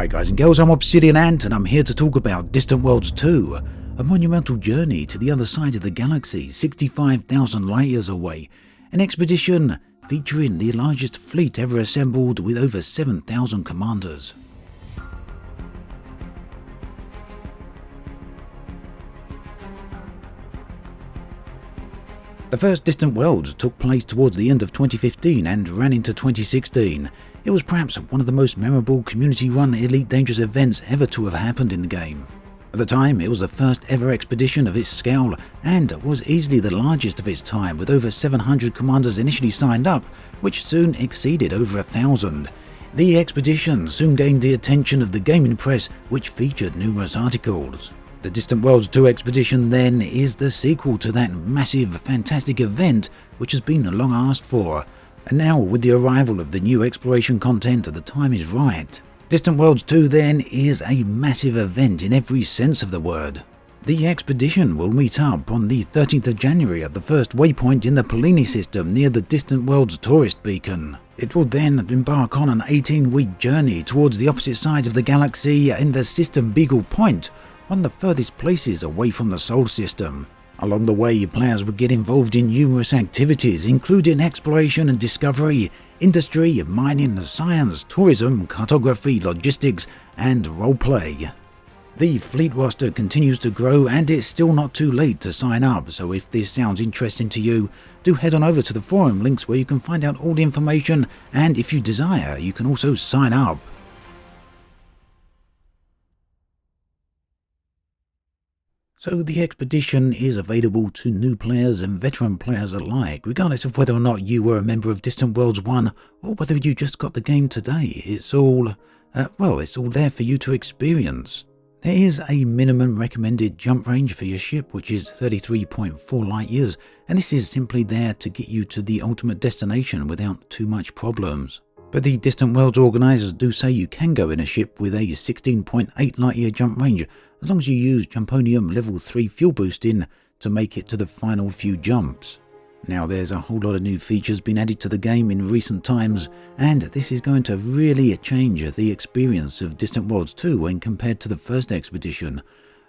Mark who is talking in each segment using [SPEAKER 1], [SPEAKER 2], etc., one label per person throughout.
[SPEAKER 1] Hi guys and girls, I'm Obsidian Ant and I'm here to talk about Distant Worlds 2, a monumental journey to the other side of the galaxy, 65,000 light years away, an expedition featuring the largest fleet ever assembled with over 7,000 commanders. The first Distant Worlds took place towards the end of 2015 and ran into 2016. It was perhaps one of the most memorable community-run Elite Dangerous events ever to have happened in the game. At the time, it was the first ever expedition of its scale and was easily the largest of its time, with over 700 commanders initially signed up, which soon exceeded over 1,000. The expedition soon gained the attention of the gaming press, which featured numerous articles. The Distant Worlds 2 expedition then is the sequel to that massive, fantastic event which has been long asked for. And now, with the arrival of the new exploration content, the time is right. Distant Worlds 2 then is a massive event in every sense of the word. The expedition will meet up on the 13th of January at the first waypoint in the Polini system near the Distant Worlds tourist beacon. It will then embark on an 18-week journey towards the opposite side of the galaxy in the system Beagle Point, one of the furthest places away from the Sol system. Along the way, players will get involved in numerous activities, including exploration and discovery, industry, mining, science, tourism, cartography, logistics, and roleplay. The fleet roster continues to grow and it's still not too late to sign up, so if this sounds interesting to you, do head on over to the forum links where you can find out all the information, and if you desire, you can also sign up. So the expedition is available to new players and veteran players alike, regardless of whether or not you were a member of Distant Worlds 1 or whether you just got the game today. It's all there for you to experience. There is a minimum recommended jump range for your ship, which is 33.4 light years, and this is simply there to get you to the ultimate destination without too much problems. But the Distant Worlds organisers do say you can go in a ship with a 16.8 light year jump range, as long as you use Jumponium level 3 fuel boosting to make it to the final few jumps. Now there's a whole lot of new features been added to the game in recent times, and this is going to really change the experience of Distant Worlds 2 when compared to the first expedition.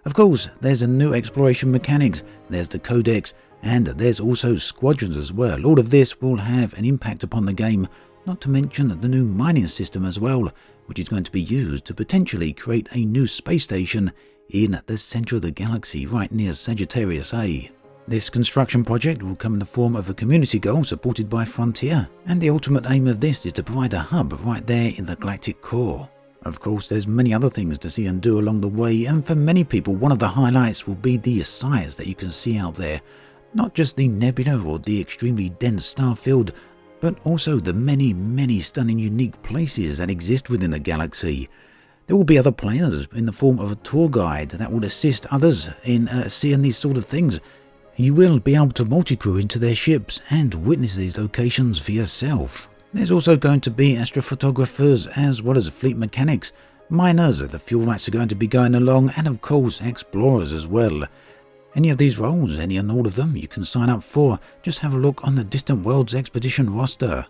[SPEAKER 1] Of course, there's a new exploration mechanics, there's the codex, and there's also squadrons as well. All of this will have an impact upon the game, not to mention the new mining system as well, which is going to be used to potentially create a new space station in the center of the galaxy right near Sagittarius A. This construction project will come in the form of a community goal supported by Frontier, and the ultimate aim of this is to provide a hub right there in the galactic core. Of course, there's many other things to see and do along the way, and for many people one of the highlights will be the sights that you can see out there. Not just the nebula or the extremely dense star field, but also the many stunning unique places that exist within the galaxy. There will be other players in the form of a tour guide that will assist others in seeing these sort of things. You will be able to multi-crew into their ships and witness these locations for yourself. There's also going to be astrophotographers as well as fleet mechanics, miners, the fuel rights are going to be going along, and of course explorers as well. Any of these roles, any and all of them, you can sign up for. Just have a look on the Distant Worlds expedition roster.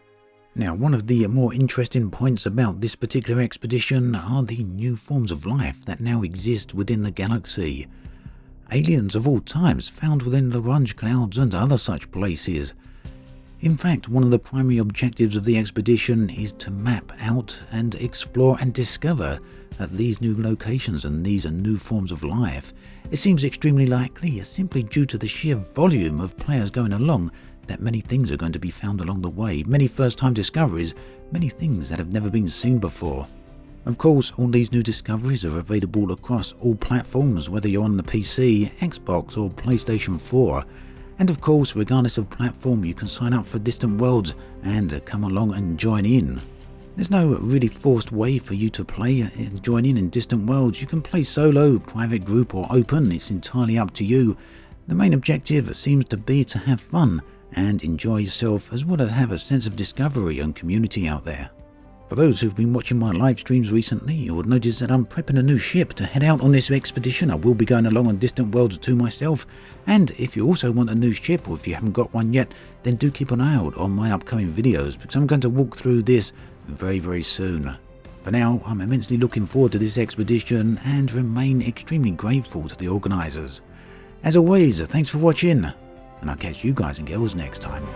[SPEAKER 1] Now, one of the more interesting points about this particular expedition are the new forms of life that now exist within the galaxy. Aliens of all types found within Lagrange clouds and other such places. In fact, one of the primary objectives of the expedition is to map out and explore and discover these new locations and these new forms of life. It seems extremely likely, simply due to the sheer volume of players going along, that many things are going to be found along the way, many first-time discoveries, many things that have never been seen before. Of course, all these new discoveries are available across all platforms, whether you're on the PC, Xbox or PlayStation 4. And of course, regardless of platform, you can sign up for Distant Worlds and come along and join in. There's no really forced way for you to play and join in Distant Worlds. You can play solo, private, group or open, it's entirely up to you. The main objective seems to be to have fun and enjoy yourself, as well as have a sense of discovery and community out there. For those who've been watching my live streams recently, you would notice that I'm prepping a new ship to head out on this expedition. I will be going along on Distant Worlds 2 myself, and if you also want a new ship, or if you haven't got one yet, then do keep an eye out on my upcoming videos, because I'm going to walk through this very soon. For now, I'm immensely looking forward to this expedition and remain extremely grateful to the organisers. As always, thanks for watching, and I'll catch you guys and girls next time.